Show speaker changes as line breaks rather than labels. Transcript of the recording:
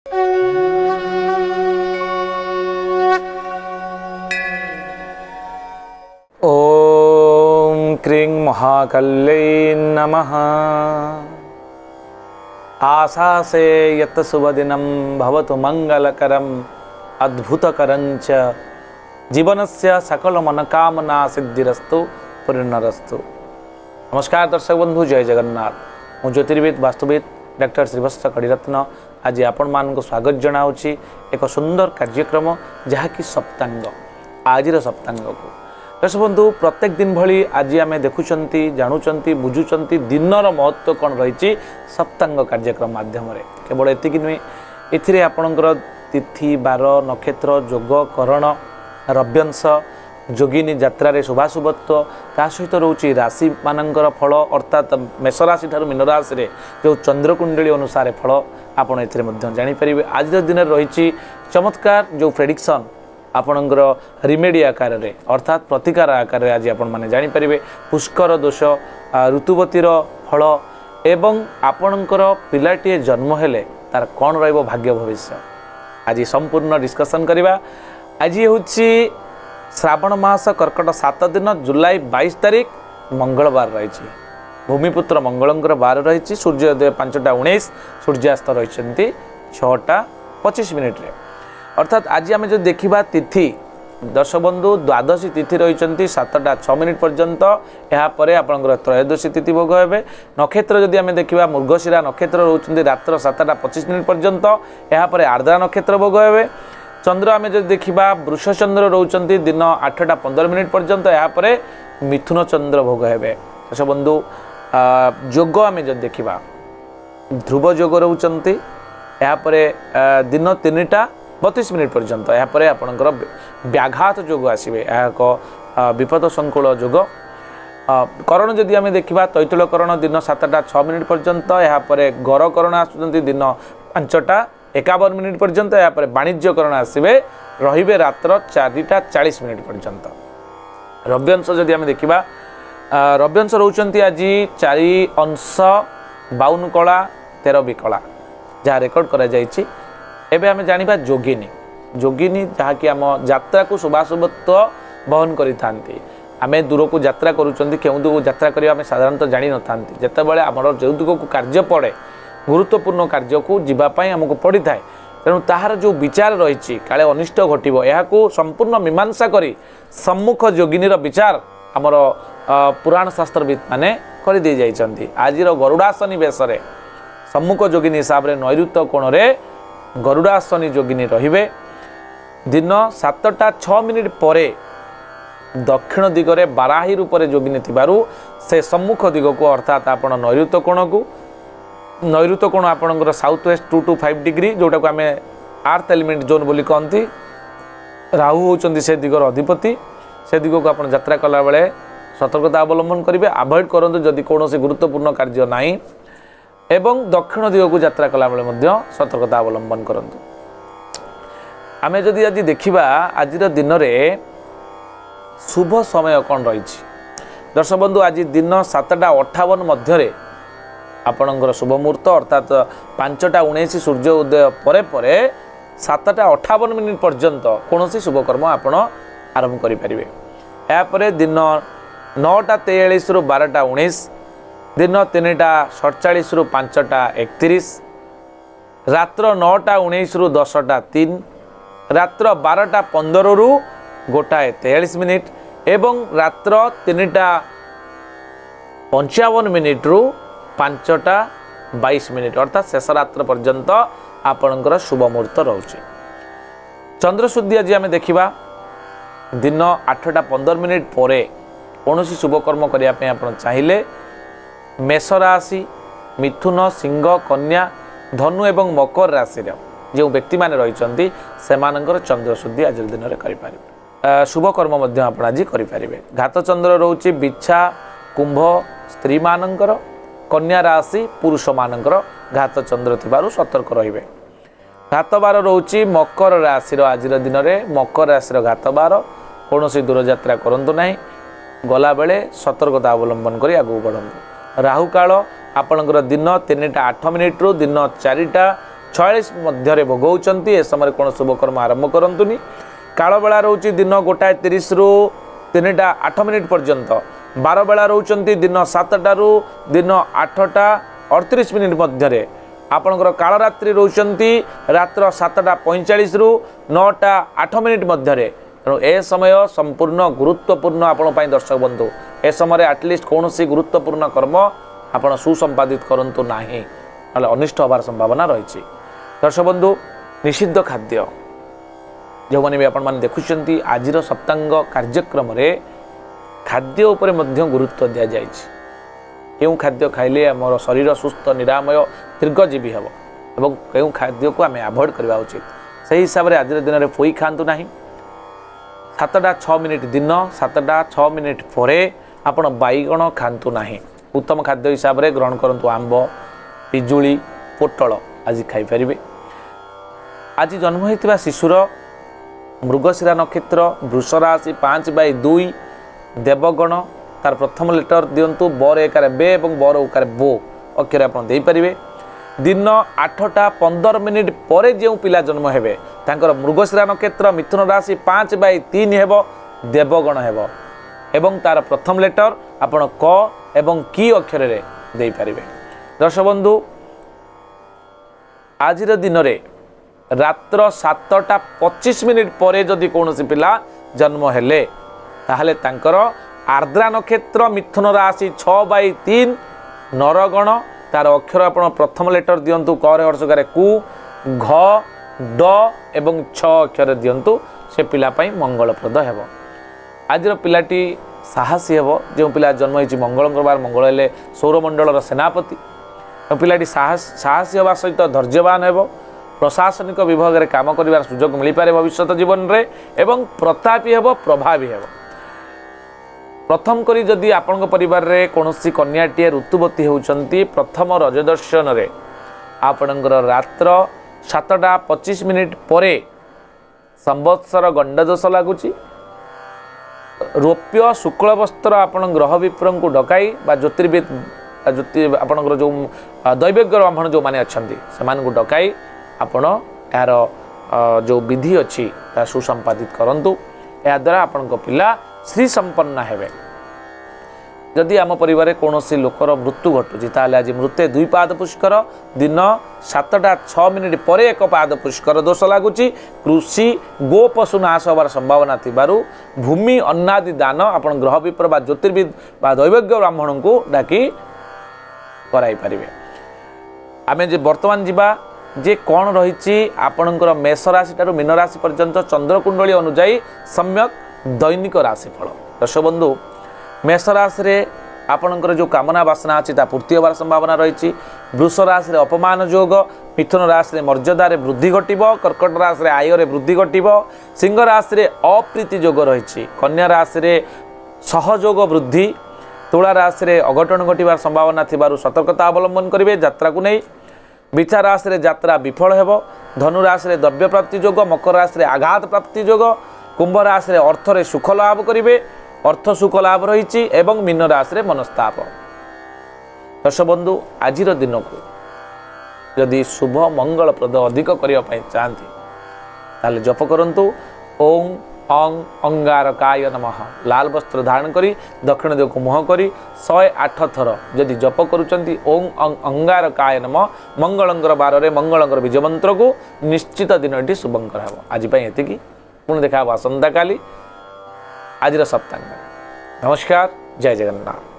ओम क्रीं महाकल्यै नमः। आशासे यत् शुभदिनं भवतु मंगलकरं अद्भुतकरं च जीवनस्य सकल मनोकामना सिद्धिरस्तु पूर्णरस्तु। नमस्कार दर्शक बंधु, जय जगन्नाथ। मु ज्योतिर्विद वास्तुविद डॉक्टर श्रीवत्स कड़ीरत्न आज आपण मानक स्वागत जनाऊँगी एक सुंदर कार्यक्रम जहाँकि सप्तांग। आज सप्तांग को दर्शक बंधु प्रत्येक दिन भली आज आम देखुंट जानूँ बुझुंट दिनर महत्व कौन रही सप्तांग कार्यक्रम माध्यम केवल एतिक नुहे ए आपणकर तिथि बार नक्षत्र जोग करण रव्यंश जोगिनी यात्रा शुभाशुभत्व ता सहित रोचे राशि मानकर फल अर्थात मेष राशि ठार मीन राशि जो चंद्रकुंडली अनुसार फल आपड़ जापर। आज दिन रही चमत्कार जो प्रेडिक्शन आपणकर रिमेडी आकार रे अर्थात प्रतिकार आकार रे आज आपण माने जानि परिबे पुष्कर दोष ऋतुवतीर फल एवं आपणकर पिलाटीए जन्म हेले तार कौन रहिबो भाग्य भविष्य आज संपूर्ण डिस्कशन करिबा। आज होछि श्रावण मास कर्कट 7 दिन जुलाई 22 तारिख मंगलवार रही। भूमिपुत्र मंगलंकर बार रही। सूर्योदय 5:19 सूर्यास्त रही 6:25 अर्थात आज आम जो देखा तिथि दर्शक बंधु द्वादशी तिथि रही 7:06 पर्यंत। यापर आपंकर त्रयोदशी तिथि भोग हे। नक्षत्र जदि आम देखा मृगशिरा नक्षत्र रोचे रात्र 7:25 पर्यंत। यापर आर्द्रा नक्षत्र भोग हे। चंद्र आम जो देखा वृषचंद्र रोचे दिन 8:15 पर्यंत। यापर मिथुन चंद्र भोग हे। दर्शक बंधु जोग आम जो देखा ध्रुव जोग रोचे। यापर दिन 3:32 पर्यंत। यापर आपणकर व्याघात जोग आसवे एक विपद संकुल जोग। करण जदि आम देखा तैतुलकरण दिन 7:06 पर्यंत। यापर गरकरण आसुचंती दिन 5:51 पर्यंत। यापर वाणिज्यकरण आसवे रहिबे रात्र 4:40 पर्यंत। रव्यंश जदि आम देखा रव्यंश रोचंती आज 4 अंश 52 कला 13 विकला जहाँ रेकर्ड करा जायछि। एबे आमे जानिबा जोगिनी जोगिनी जहाँकि आम यात्रा को शुभाशुभत्व बहन करि थांती। आमे दूर को यात्रा करूचंती केउदु को यात्रा करिया आमे साधारणतः जानि न थांती। जेतेबेले हमर जेउदु को कार्य पड़े गुरुत्वपूर्ण कार्य को जीवा पई हमको पड़ी थाए तेणु ताहार जो विचार रही काले अनिष्ट घटिबो याकू संपूर्ण मीमांसा करी सम्मुख जोगिनीर विचार हमर पुराण शास्त्रविद माने करि दे जाइछंती। आजिर गरुडासनी बेसरे सम्मुख जोगिनी हिसाब रे नैऋत्य कोण रे गरुडासनी जोगिनी रहिबे। दिन 7:06 परे दक्षिण दिगरे बाराही रूपरे जोगिनी थिबारु से सम्मुख दिग को अर्थात आपण नैऋत्य कोण आपणकर साउथ वेस्ट 2 to 5 डिग्री जोटा को आमे आर्थ एलिमेंट जोन बोली कहती। राहु होचंती से दिगर अधिपति। से दिग को आपण यात्रा कला बेले सतर्कता अवलंबन करेंगे। अवॉइड करंतु जदि कौनसी गुरुत्वपूर्ण कार्य नाही एवं दक्षिण दिग को यात्रा कला बेले मध्य सतर्कता अवलंबन करंतु। आमे जदि आज देखिबा आजिर दिन रे शुभ समय कौन रही दर्शक बंधु आज दिन 7:58 मध्य आपणकर शुभ मुहूर्त अर्थात 5:19 सूर्य उदय परे परे 7:58 पर्यंत कौन शुभ कर्म आपण आरंभ करें। यापर दिन 9:43 रु 12:19 दिन 3:47 रु 5:31 रात्र 9:19 रु 10:03 रात्र 12:15 रु 1:43 एवं रात्र 3:55 रु 5:22 अर्थात शेष रात्र पर्यंत आपणकर शुभ मुहूर्त रोचे। चंद्रशुद्धि आज आम देखा दिन 8:15 पर कौन शुभ कर्म करने आप चाहिए मेष राशि मिथुन सिंह कन्या धनु एवं मकर राशि जो व्यक्ति माने रही चंद्रशुद्धि आज दिन में करें। शुभ कर्म आप आज करें। घात चंद्र रोचे बिच्छा कुंभ स्त्री मानकर कन्या राशि पुरुष मानकर घात चंद्र थिबारु सतर्क रहिबे। घात बार रोचे मकर राशि आज दिन में मकर राशि घात बार कौन दूर यात्रा करूँ ना गला बेले सतर्कता अवलंबन कर आगू बढ़ू। राहु काल आपणकर दिन 3:08 रु दिन 46 मध्य भोगाउछन्ति ए समय कौन शुभकर्म आरंभ करंतुनी। कालबेला रोचे दिन 1:30 रु 3टा 8 मिनिट पर्यंत। 12 बेला रोचंती दिन 7टा रु दिन 8टा 38 मिनिट मध्य। आपणकर कालरात्रि रोचंती रात्र 7टा 45 रु 9टा 8 मिनिट मध्य। तेणु ए समय संपूर्ण गुरुत्वपूर्ण आपण पाई दर्शक बंधु ए समय एटलिस्ट कौन सी गुरुत्वपूर्ण कर्म आपण सुसंपादित करंतु नाही ना अनिष्ट होबार संभावना रही। दर्शक बंधु निषिद्ध खाद्य जो मैंने भी आपण मैंने देखुंट आज सप्तांग कार्यक्रम रे खाद्य उपरे मध्य गुरुत्व दि जाए। क्यों खाद्य खाइले आमर शरीर सुस्थ निरामय दीर्घजीवी हे और क्यों खाद्य को आम अवॉइड करवा उचित से हिसाब से आज दिन में पोई खातु ना। 7टा 6 मिनिट दिन 7टा 6 मिनिट पर आपण बैगण खातु ना। उत्तम खाद्य हिसाब से ग्रहण करूँ आंब पिजुली पोटल आज खाईपारे। आज जन्म होता शिशुर मृगशिरा नक्षत्र वृष राशि 5/2 देवगण तार प्रथम लेटर दिंतु बर एकार बे और बर उकार बो अक्षर आप पारे। दिन 8टा 15 मिनिट पर जो पिला जन्म हेबे तांकर मृगशिरा नक्षत्र मिथुन राशि 5/3 हेब देवगण हेब एवं तार प्रथम लेटर आपण क एवं की अक्षर रे दे पारे। दर्शक बंधु आज दिन रे रात्र 7टा 25 मिनिट पर जदि कौन पिला जन्म हेले ताहले तांकर आर्द्रा नक्षत्र मिथुन राशि 6/3 नरगण तार अक्षर आपण प्रथम लेटर दिंतु क हर्षकार कु घ ड एवं छ अक्षर दिंतु से पिला पाई मंगलप्रद हेब। आज पिलाटी साहसी हेब जो पिला जन्म होती मंगलवार मंगल हेले सौरमंडल सेनापति पिलाटी साहसी होगा सहित धैर्यवान हेब प्रशासनिक विभाग में काम कर सुजोग मिल पारे भविष्य जीवन में एवं प्रतापी हेब प्रभावी हेब। प्रथम करी जदि आपण परिवार रे कौनसी कन्याटीए ऋतुवती होउचंती प्रथम रजदर्शन रे आपणकर रात्र 7टा 25 मिनिट पर संवत्सर गंडदोष लगुच रौप्य शुक्ल वस्त्र आपण ग्रह विप्र को डकाई बा ज्योतिर्विद आपणकर जो दैविज्ञ ब्राह्मण जो माने अच्छी से डकाई आपण यार जो विधि अच्छी सुसंपादित करंतु। या द्वारा आपण पिला श्री संपन्न हेबे। जदि आम परिवार कौन लोकर मृत्यु घटुची ताले आज मृत्य 2 पाद पुष्कर दिन 7टा 6 मिनिट पर 1 पाद पुष्कर दोष लगुच कृषि गो पशु नाश होबार संभावना थिबारु भूमि अन्नादि दान आपण ग्रह विप्र बा ज्योतिर्विद बा दैविज्ञ ब्राह्मण को डाकी कराई पारिबे। आमे जे वर्तमान जीवा जे कौन रही आपणकर मेष राशि ठारू मीन राशि पर्यंत चंद्रकुंडली अनुजाई सम्यक दैनिक राशिफल। दर्शक बंधु मेष राशि रे आपणकर जो कामना वासना अच्छी पूर्ति होबार संभावना रही। वृष राशि रे अपमान योग मिथुन राशि रे मर्यादा रे वृद्धि घटिब कर्कट राशि रे आय रे वृद्धि घटिब सिंह राशि रे अप्रीति योग रही। कन्या राशि रे सहयोग वृद्धि तुला राशि रे अघटन घटिबार संभावना थिबारु सतर्कता अवलंबन करिवे यात्रा को नहीं। बिछा राशि रे यात्रा विफल हेब। धनु राशि रे द्रव्य प्राप्ति योग मकर राशि रे आघात प्राप्ति योग कुंभ राशि रे अर्थ रे सुख लाभ करिवे अर्थ सुख लाभ रही एवं मीन राशि रे मनस्ताप। दर्शक बंधु आज दिन को यदि शुभ मंगलप्रद अधिक करने चाहती ताले जप करंतु ओं अं अंगारकाय नमः लाल वस्त्र धारण करी दक्षिण दिग को मुह करी 108 थर जदि जप करुचंती ओं अं अंगारकाय नमः मंगलंकर बार रे मंगलंकर विजय मंत्र को निश्चित दिन शुभंकर हेब। आज एति पुणी देखा आसंता काली आज सप्तांग। नमस्कार, जय जगन्नाथ।